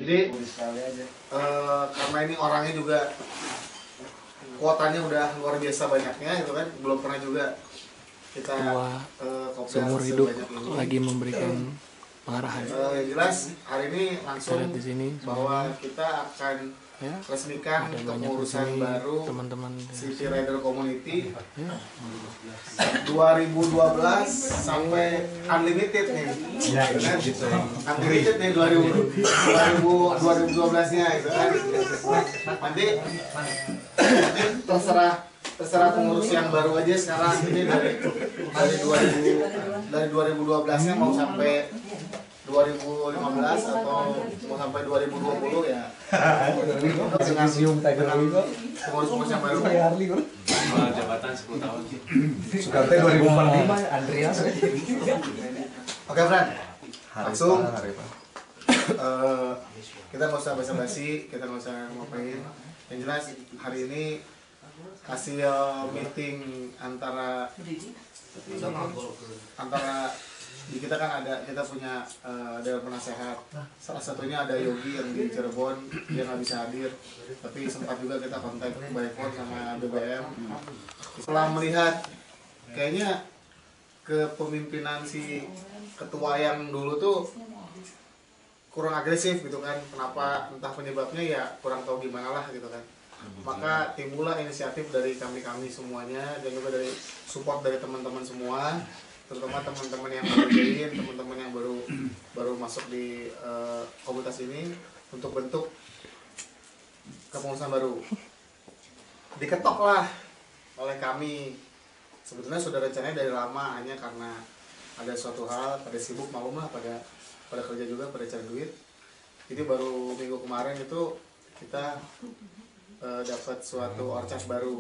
Jadi karena ini orangnya juga kuotanya udah luar biasa banyaknya gitu kan, belum pernah juga kita seumur hidup lagi memberikan pengarahan. Yang jelas hari ini langsung di sini bahwa kita akan resmikan kepengurusan baru teman-teman City Rider Community 2012 sampai unlimited nih. Unlimited nih 2012 nya gitu kan. Nanti terserah pengurus yang baru aja sekarang ini dari 2012 nya mau sampai 2015 atau mau sampai 2020 ya. Dengan pengurus-pengurus yang baru. Jabatan 10 tahun. Sukarte 2045 Andreas. Oke, Fran. Langsung kita nggak usah basa-basi, kita nggak usah ngapain. Yang jelas hari ini hasil meeting antara di kita kan kita punya dewan penasehat. Salah satunya ada Yogi yang di Cirebon, dia nggak bisa hadir, tapi sempat juga kita kontak by phone sama BBM. Setelah melihat kayaknya kepemimpinan si ketua yang dulu tuh kurang agresif gitu kan, kenapa entah penyebabnya ya kurang tahu gimana lah gitu kan. Maka timbullah inisiatif dari kami semuanya dan juga dari support dari teman-teman semua, terutama teman-teman yang baru join, teman-teman yang baru masuk di komunitas ini untuk bentuk kepengurusan baru. Diketoklah oleh kami. Sebetulnya sudah rencananya dari lama, hanya karena ada suatu hal, pada sibuk maklum lah, pada kerja juga, pada cari duit. Jadi baru minggu kemarin itu kita dapat suatu orcas baru.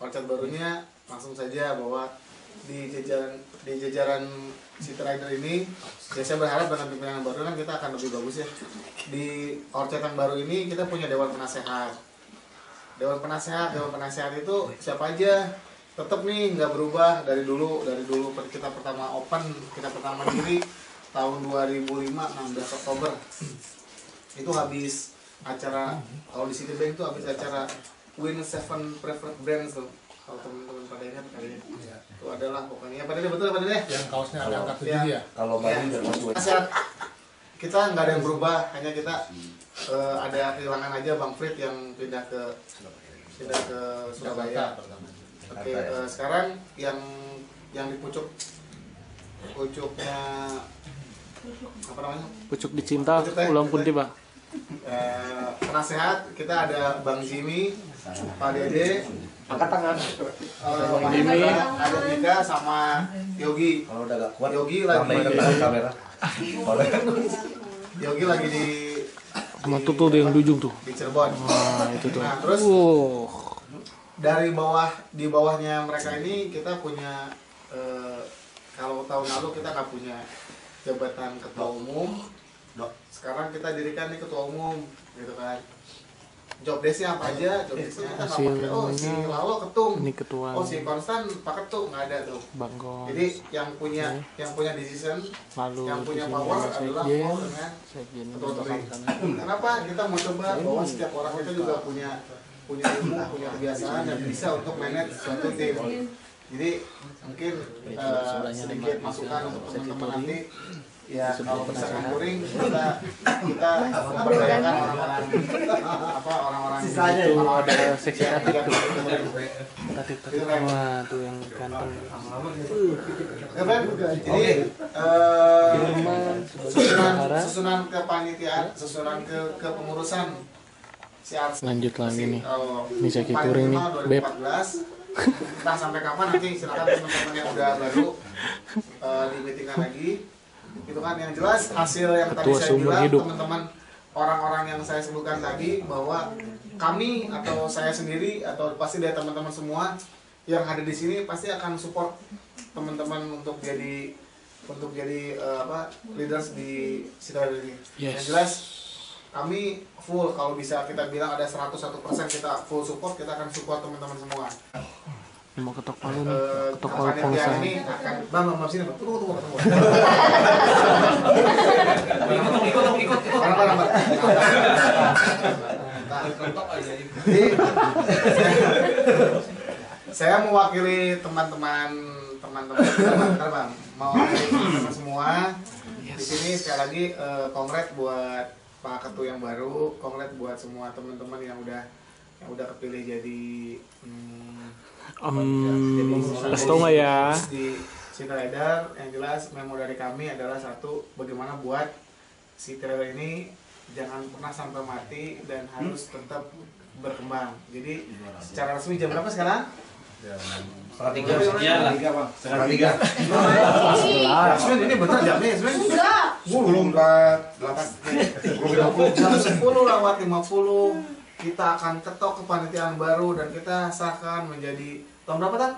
Orcas barunya langsung saja bahwa di jajaran City Rider ini, ya saya berharap dengan pimpinan yang baru kan kita akan lebih bagus ya. Di orcas yang baru ini kita punya dewan penasehat. Dewan penasehat itu siapa aja? Tetap nih nggak berubah dari dulu kita pertama open, kita pertama diri tahun 2005 16 Oktober. Itu habis acara, kalau di Citibank itu habis acara Win 7 Preferred Brands tuh. Kalau teman-teman pada ingat kali ya. Itu adalah pokoknya pada betul pada deh. Yang kaosnya ada angka 7 ya. Kalau baru nasihat kita nggak ada yang berubah, hanya kita ada kehilangan aja Bang Frit yang pindah ke Surabaya. Oke, sekarang yang di pucuknya apa namanya? Pucuk dicinta, ulang pun tiba. Penasehat kita ada Bang Jimmy, Pak Dede, angkat tangan. Bang Jimmy, ada Dika sama Yogi. Kalau udah gak kuat, Yogi lagi kamera. Yogi lagi di sama tuh yang di ujung tuh. Di Cirebon. Nah, itu tuh. Nah, terus di bawahnya mereka ini kita punya kalau tahun lalu kita nggak punya jabatan ketua umum. Sekarang kita dirikan nih ketua umum gitu kan. Job desk-nya apa aja? Job desk-nya kita nggak pakai. Si Lalo ketum. Ini ketua. Si Konstan Pak Ketum, nggak ada tuh. Bangkong. Jadi yang punya decision, lalu yang punya power adalah dengan ketua terpilih. Kenapa kita mau coba bahwa setiap orang itu juga punya ilmu, punya kebiasaan dan bisa untuk manage suatu tim. Jadi mungkin sedikit masukan untuk teman-teman nanti. Ya kalau misalkan touring kita memberdayakan orang-orang sisanya itu ada seksi kreatif tuh. Wah tuh yang ganteng. Jadi susunan kepanitiaan, susunan ke pengurusan si Ars. Lanjut lagi nih. Ini sesi touring nih, Beb. Entah sampai kapan nanti silakan teman-teman yang udah baru di meetingan lagi. Itu kan yang jelas hasil yang tadi saya bilang, teman-teman orang-orang yang saya sebutkan tadi, bahwa kami atau saya sendiri atau pasti dari teman-teman semua yang ada di sini pasti akan support teman-teman untuk jadi leaders di City Rider ini. Yang jelas kami full, kalau bisa kita bilang ada 101% kita full support, kita akan support teman-teman semua. Mau ketok palu nih, ketok palu pengusaha. Ini akan, bang sini bang, tunggu ketemu. Barang-barang. Saya mewakili teman-teman Bang, mewakili teman-teman semua. Di sini sekali lagi kongres buat Pak Ketua yang baru, kongres buat semua teman-teman yang udah kepilih jadi kasih tau nggak ya? di City Rider. Yang jelas memo dari kami adalah satu, bagaimana buat City Rider ini jangan pernah sampai mati dan harus tetap berkembang. Jadi secara resmi jam berapa sekarang? Setengah tiga. Setengah tiga. Yasmin ini bener jamnya Yasmin? Enggak. 10:48. Jam 10 lewat 50 kita akan ketok kepanitiaan baru dan kita sahkan menjadi tahun berapa Tan?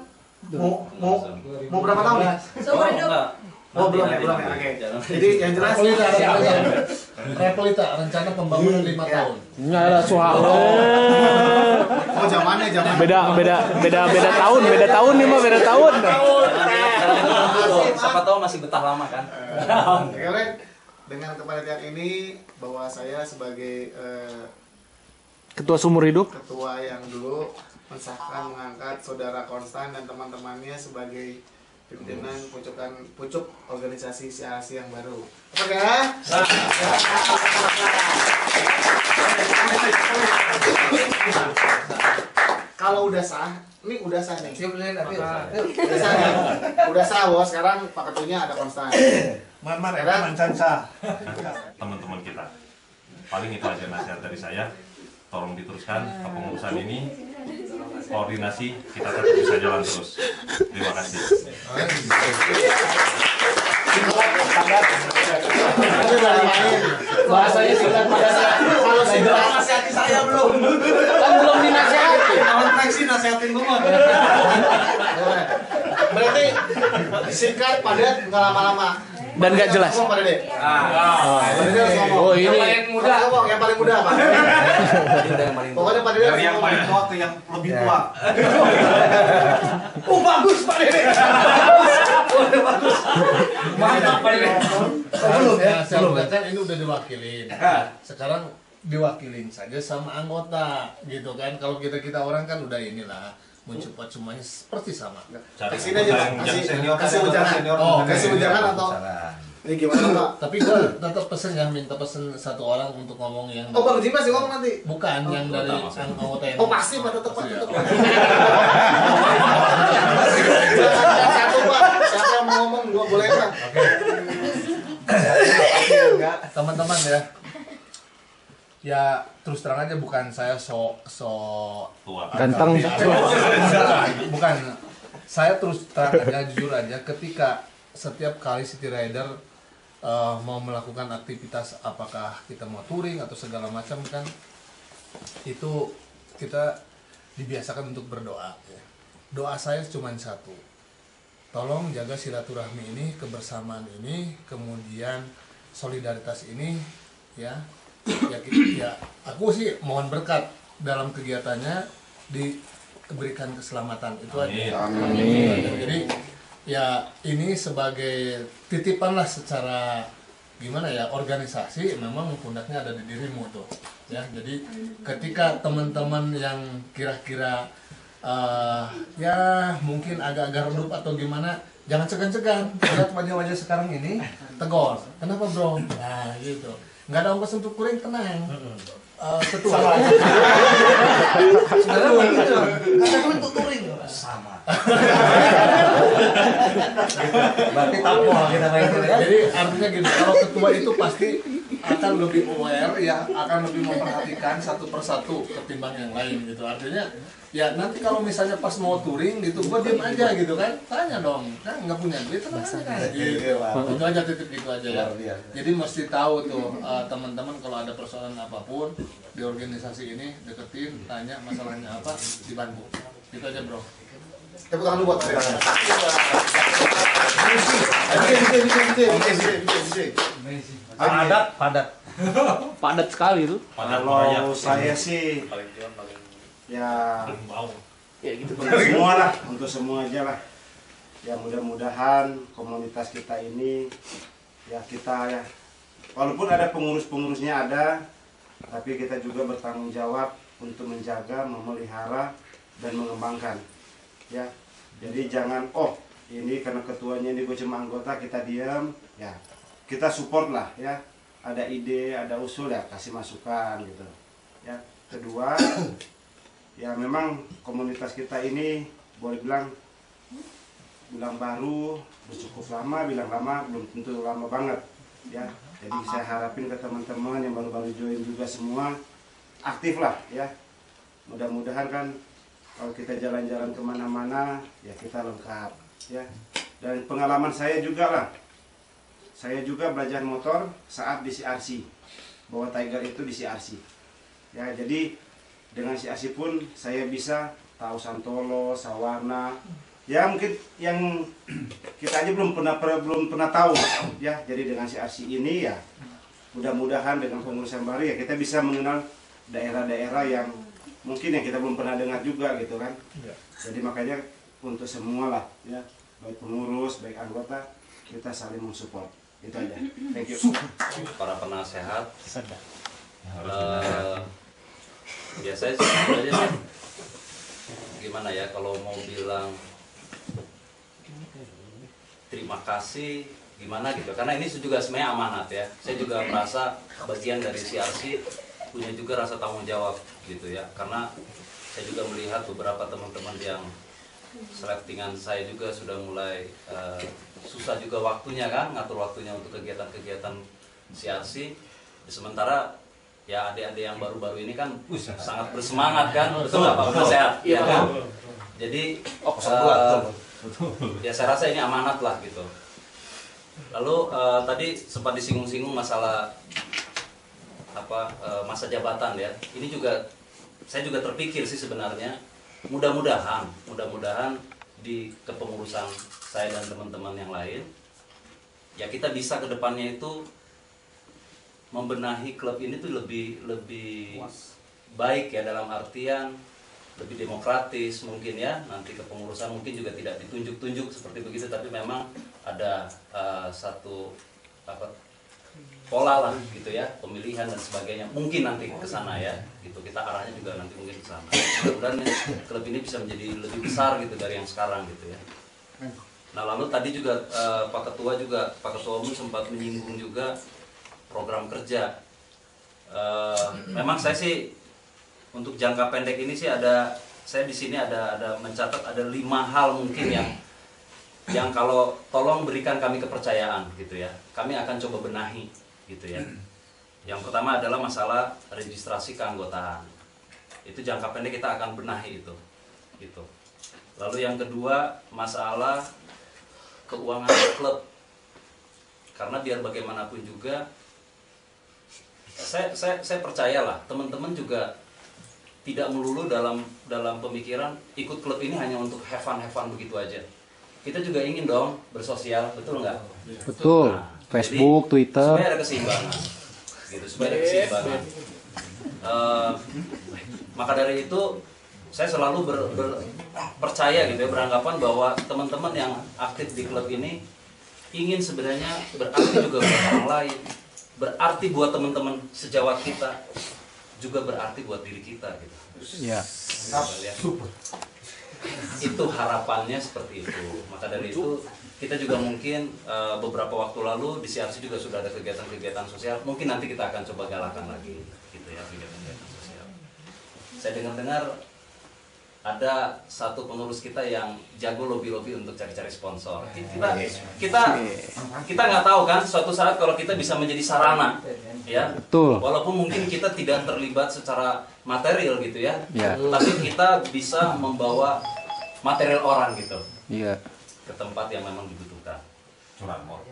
Mau berapa tahun nih? Seumur hidup. Oh belum ya. Oke. Jadi yang jelas Repelita, rencana pembangunan 5 tahun. Nggak ada soal. oh zamannya. Beda tahun nih mah beda tahun. Siapa tahu masih betah lama kan? Oke, dengan kepanitiaan ini bahwa saya sebagai Ketua seumur hidup. ketua yang dulu mensahkan mengangkat saudara Konstan dan teman-temannya sebagai pimpinan pucuk organisasi CAC yang baru. Oke ya? Kalau udah sah, ini udah sah nih. Udah sah, bos. Sekarang Pak Ketuanya ada Konstan. Mar, mancan sah. Teman-teman kita. Paling itu aja nasihat dari saya. Tolong diteruskan kepengurusan ini. Koordinasi kita tetap bisa jalan terus. Terima kasih. Bahasanya singkat Kalau singkat Nasihati saya belum. kan belum dinasehati. konteks sih nasihatin lu mah. Berarti singkat, padat, nggak lama-lama. Dan nggak jelas. Ngomong Pak Dede. Pak Dede harus ngomong. Oh ini Yang paling muda Pak. Pokoknya Pak Dede harus Dari yang ngomong. paling tua ke yang lebih tua. Bagus Pak Dede. Mantap Pak Dede. Belum ya, saya katakan ini udah diwakilin. Sekarang diwakilin saja sama anggota, gitu kan? Kalau kita orang kan udah inilah mencoba semuanya seperti sama. Kasih aja Pak. Kasih ujangan. Oh, Kasih ujangan atau ini gimana Pak? Tapi gua tetap pesen yang minta pesen satu orang untuk ngomong yang Oh Bang Jim masih ngomong nanti. bukan yang dari anggota yang Oh pasti Pak, tetap Pak. Jangan satu Pak. Siapa yang mau ngomong gua boleh Pak. teman-teman ya. Ya terus terang aja bukan saya so Tua. ganteng. bukan. Saya terus terang aja jujur aja ketika setiap kali City Rider mau melakukan aktivitas, apakah kita mau touring atau segala macam kan, itu kita dibiasakan untuk berdoa ya. Doa saya cuma satu, tolong jaga silaturahmi ini, kebersamaan ini, kemudian solidaritas ini ya. Ya aku sih mohon berkat dalam kegiatannya, diberikan keselamatan itu aja. Amin. Jadi ya ini sebagai titipan lah secara gimana ya, organisasi memang pundaknya ada di dirimu tuh ya. Jadi ketika teman-teman yang kira-kira ya mungkin agak-agak redup atau gimana, jangan segan-segan lihat wajah-wajah sekarang ini, tegur, kenapa bro, nah gitu, nggak ada ongkos untuk touring, tenang. Ketua sebenarnya gitu, kata gue untuk touring sama. Berarti tapol kita main itu ya. Jadi artinya gini, kalau ketua itu pasti akan lebih aware ya, akan lebih memperhatikan satu persatu ketimbang yang lain gitu. Artinya ya nanti kalau misalnya pas mau touring gitu, gua diem aja gitu kan, tanya dong, kan nggak punya duit, tenang aja kan. Gitu. Itu aja, titip gitu aja ya. Jadi mesti tahu tuh teman-teman kalau ada persoalan apapun di organisasi ini, deketin, tanya masalahnya apa, dibantu. Itu aja bro. Tepuk tangan dulu buat Pak Dede. Padat. Padat sekali tuh. Kalau saya sih ya Ya gitu. untuk semua lah, untuk semua aja lah. Ya mudah-mudahan komunitas kita ini ya kita ya walaupun ada pengurus-pengurusnya ada, tapi kita juga bertanggung jawab untuk menjaga, memelihara, dan mengembangkan. Ya, jadi jangan ini karena ketuanya ini gue cuma anggota kita diam, ya kita support lah ya. Ada ide, ada usul ya kasih masukan gitu. Ya, kedua, ya memang komunitas kita ini boleh bilang baru, cukup lama, bilang lama belum tentu lama banget ya. Jadi saya harapin ke teman-teman yang baru-baru join juga semua aktif lah ya. Mudah-mudahan kan kalau kita jalan-jalan kemana-mana ya kita lengkap ya. Dan pengalaman saya juga lah, saya juga belajar motor saat di CRC, bawa Tiger itu di CRC ya. Jadi dengan CRC pun saya bisa tahu Santolo, Sawarna ya, mungkin yang kita aja belum pernah tahu ya. Jadi dengan CRC ini ya mudah-mudahan dengan pengurus yang baru ya kita bisa mengenal daerah-daerah yang mungkin yang kita belum pernah dengar juga gitu kan. Jadi makanya untuk semua lah ya, baik pengurus baik anggota, kita saling mensupport, itu aja. Thank you. Para penasehat, ya saya sebenarnya gimana ya, kalau mau bilang terima kasih gimana gitu, karena ini juga sebenarnya amanat ya. Saya juga merasa bagian dari CRC punya juga rasa tanggung jawab gitu ya, karena saya juga melihat beberapa teman-teman yang selettingan saya juga sudah mulai susah juga waktunya kan, ngatur waktunya untuk kegiatan-kegiatan CRC. Sementara ya adik-adik yang baru-baru ini kan sangat bersemangat kan, betul nggak Pak Penasehat? Iya kan? Jadi ya saya rasa ini amanat lah gitu. Lalu tadi sempat disinggung-singgung masalah masa jabatan ya. Ini juga saya juga terpikir sih sebenarnya, mudah-mudahan di kepengurusan saya dan teman-teman yang lain ya kita bisa ke depannya itu membenahi klub ini tuh lebih baik ya, dalam artian lebih demokratis mungkin ya. Nanti kepengurusan mungkin juga tidak ditunjuk-tunjuk seperti begitu, tapi memang ada satu pola lah gitu ya, pemilihan dan sebagainya. Mungkin nanti ke sana ya, gitu. Kita arahnya juga nanti mungkin ke sana. Mudah-mudahan klub ini bisa menjadi lebih besar gitu dari yang sekarang gitu ya. Nah, lalu tadi juga Pak Ketua Umum sempat menyinggung juga program kerja. Memang saya sih untuk jangka pendek ini sih saya di sini ada mencatat ada 5 hal mungkin yang kalau tolong berikan kami kepercayaan gitu ya, kami akan coba benahi gitu ya. Yang pertama adalah masalah registrasi keanggotaan. Itu jangka pendek kita akan benahi itu gitu. Lalu yang kedua masalah keuangan klub, karena biar bagaimanapun juga saya percayalah teman-teman juga tidak melulu dalam pemikiran ikut klub ini hanya untuk have fun begitu aja. Kita juga ingin dong bersosial, betul nggak? Betul. Nah, Facebook, jadi, Twitter. supaya ada keseimbangan, gitu. Supaya ada keseimbangan. Maka dari itu saya selalu percaya gitu ya, beranggapan bahwa teman-teman yang aktif di klub ini ingin sebenarnya berarti juga buat orang lain, berarti buat teman-teman sejawat kita, juga berarti buat diri kita gitu. Ya. Super. Itu harapannya seperti itu. Maka dari itu kita juga mungkin beberapa waktu lalu di CRC juga sudah ada kegiatan-kegiatan sosial. Mungkin nanti kita akan coba galakan lagi gitu ya, kegiatan-kegiatan sosial. Saya dengar-dengar ada satu pengurus kita yang jago lobby untuk cari-cari sponsor. Kita nggak tahu kan suatu saat kalau kita bisa menjadi sarana, ya. Betul. Walaupun mungkin kita tidak terlibat secara material gitu ya, Ya. tapi kita bisa membawa material orang gitu Iya. ke tempat yang memang dibutuhkan. Curanmor.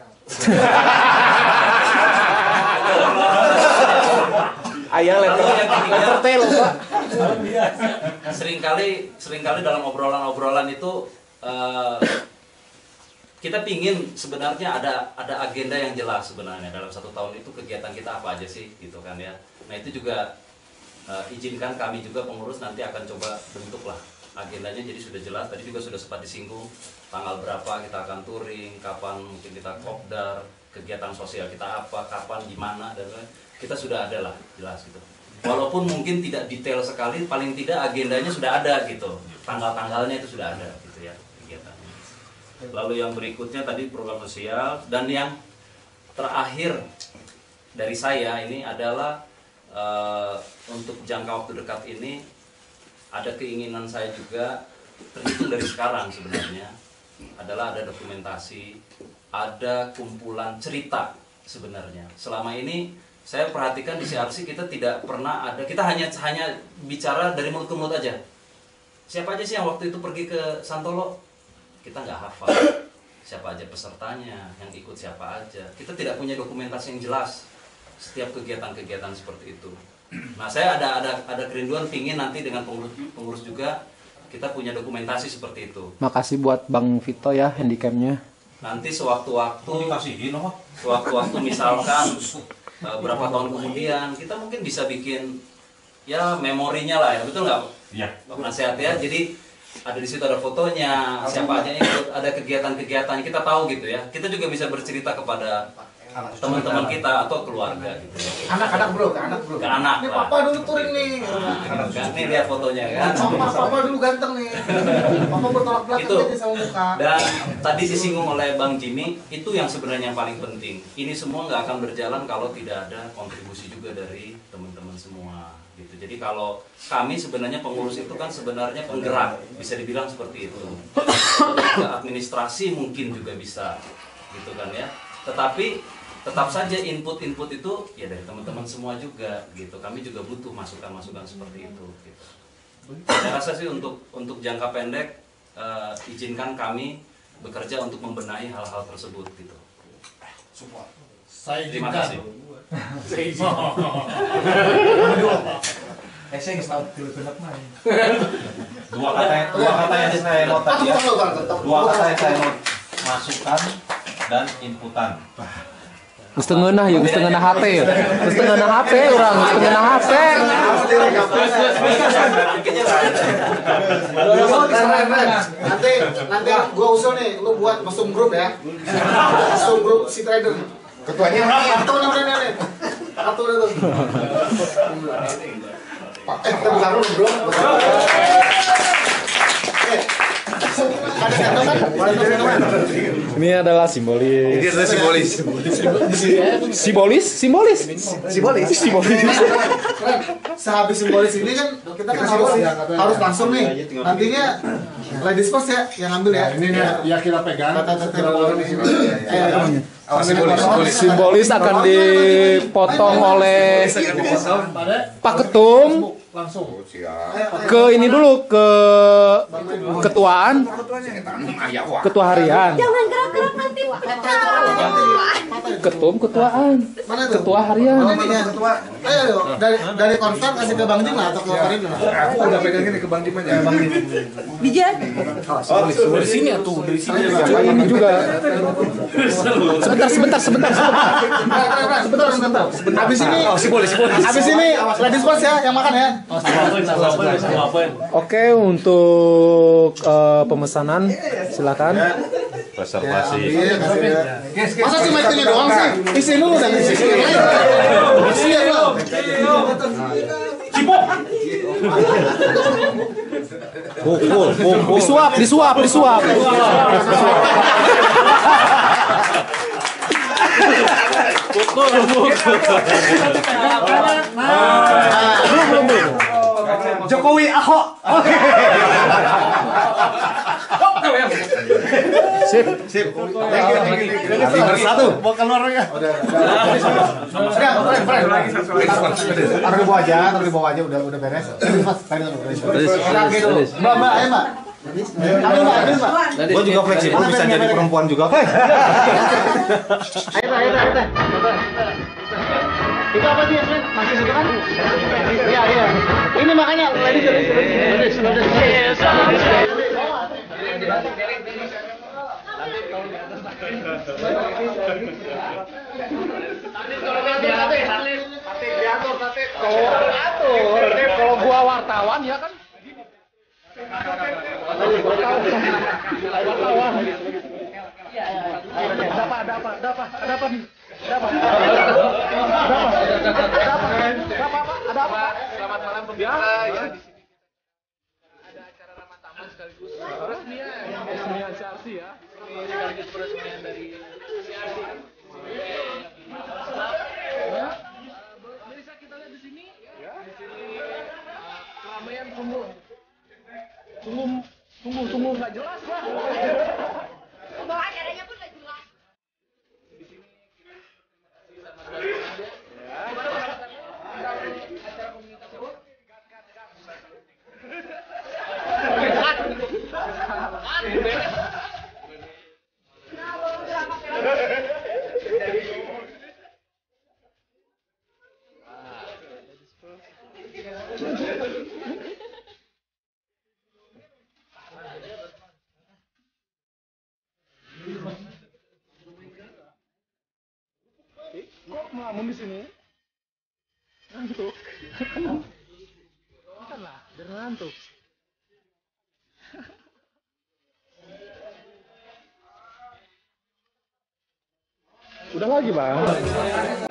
Ayah Lalu yang ketiga, Pak. seringkali dalam obrolan itu kita pingin sebenarnya ada agenda yang jelas sebenarnya dalam 1 tahun itu kegiatan kita apa aja sih gitu kan ya. Nah itu juga izinkan kami juga pengurus nanti akan coba bentuk lah agendanya jadi sudah jelas. Tadi juga sudah sempat disinggung tanggal berapa kita akan touring, kapan mungkin kita kopdar, kegiatan sosial kita apa, kapan, di mana, dan lain-lain. Kita sudah ada lah jelas gitu. Walaupun mungkin tidak detail sekali, paling tidak agendanya sudah ada gitu, tanggal-tanggalnya itu sudah ada gitu ya kegiatannya. Lalu yang berikutnya tadi program sosial, dan yang terakhir dari saya ini adalah untuk jangka waktu dekat ini ada keinginan saya juga terhitung dari sekarang sebenarnya adalah ada dokumentasi, ada kumpulan cerita sebenarnya. Selama ini saya perhatikan di CRC kita tidak pernah ada, kita hanya bicara dari mulut ke mulut aja. Siapa aja sih yang waktu itu pergi ke Santolo? Kita nggak hafal. Siapa aja pesertanya, yang ikut siapa aja. Kita tidak punya dokumentasi yang jelas setiap kegiatan-kegiatan seperti itu. Nah, saya ada kerinduan pingin nanti dengan pengurus juga kita punya dokumentasi seperti itu. Makasih buat Bang Vito ya handicapnya. Nanti sewaktu-waktu misalkan berapa tahun kemudian kita mungkin bisa bikin ya memorinya lah ya, betul nggak? Iya. Nasihat ya. Jadi ada di situ ada fotonya, siapa aja yang ikut, ada kegiatan-kegiatan kita tahu gitu ya. Kita juga bisa bercerita kepada teman-teman kita atau keluarga gitu. Anak-anak bro, ke anak bro. Ke anak. Ini lah. papa dulu touring nih. Ini lihat fotonya kan. Papa dulu ganteng nih. Papa bertolak belakang Itu. aja sama muka. Dan tadi disinggung oleh Bang Jimmy, itu yang sebenarnya yang paling penting. Ini semua nggak akan berjalan kalau tidak ada kontribusi juga dari teman-teman semua. Gitu. Jadi kalau kami sebenarnya pengurus itu kan sebenarnya penggerak, bisa dibilang seperti itu. Ke administrasi mungkin juga bisa, gitu kan ya. Tetapi tetap saja input-input itu ya dari teman-teman semua juga, gitu. Kami juga butuh masukan-masukan seperti itu. Gitu. Saya rasa sih untuk jangka pendek izinkan kami bekerja untuk membenahi hal-hal tersebut, gitu. Saya Terima izinkan. kasih. Saya nggak tahu dulu benar main. Dua kata yang saya not tadi ya. Dua kata yang saya not, masukan dan inputan. Geus teu ngeunah ya, geus teu ngeunah HP ya. Geus teu ngeunah HP urang, geus teu ngeunah HP. Nanti gua usul nih, lu buat mesum grup ya. Mesum grup si trader. Ketuanya atau nih. Atau udah tuh. Kita bukan lu bro. Ini adalah simbolis. Simbolis. Sehabis simbolis ini kan kita kan harus langsung nih. Nantinya ladies first ya yang ambil ya. Ini ya kita pegang. Simbolis akan dipotong oleh Pak Ketum Langsung. ke ini dulu ke ketuaan, ketua harian, Jangan gerak-gerak nanti. ketum ketuaan, Mana itu? ketua harian. Ayo dari kontak kasih ke Bang Jim lah atau ke Farid lah. Aku udah pegang ini ke Bang Dim aja. Bijan. Dari sini atuh, dari sini. Ini juga. Sebentar. Habis ini ladies first ya yang makan ya. Oke, untuk pemesanan silakan. Reservasi. Masa cuma itunya doang sih? Isi dulu dan isi yang lain. Isi ya lo. Disuap. Belum. Jokowi Ahok. Sip. Bersatu. Mau keluar ya. Taruh di bawah aja udah beres. Mas, tadi dulu. Mbak, ayo Mbak. Ambil Mbak. Gue juga fleksibel bisa jadi perempuan juga. Ayo. Itu apa sih, Yasmin? Masih situ kan? Iya. Ini makanya ladies. Kalau gua wartawan ya kan Sungguh nggak jelas lah. Acaranya pun gak jelas. Kok ngelamun di sini? Ngantuk. Bukan lah, biar ngantuk. Udah lagi, Bang.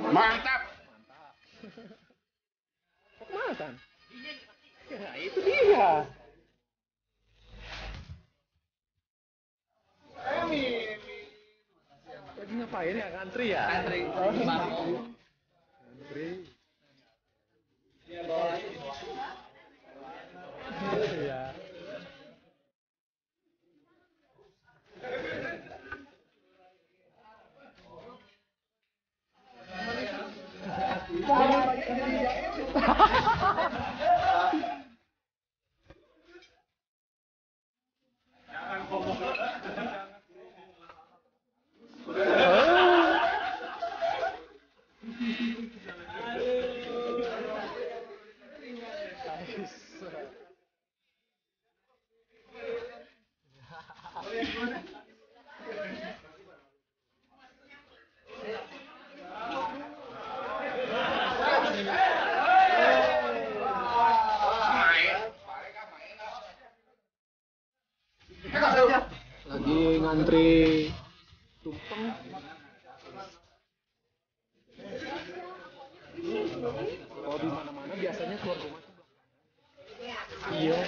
Mantap. Kok makan? Ya, itu dia. Lagi ngapain ya? Ngantri ya? Ngantri. Iya. Lagi ngantri tumpeng. Kalau di mana-mana biasanya keluar rumah tuh. Iya.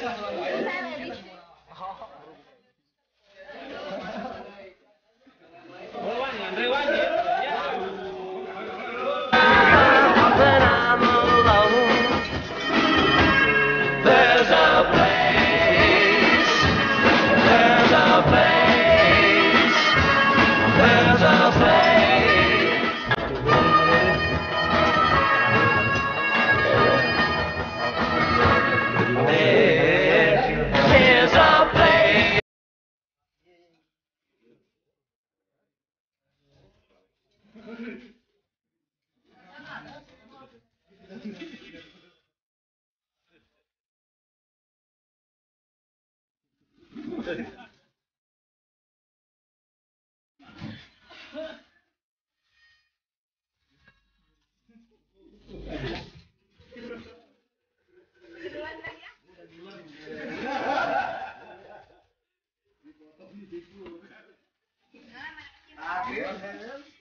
Akhir.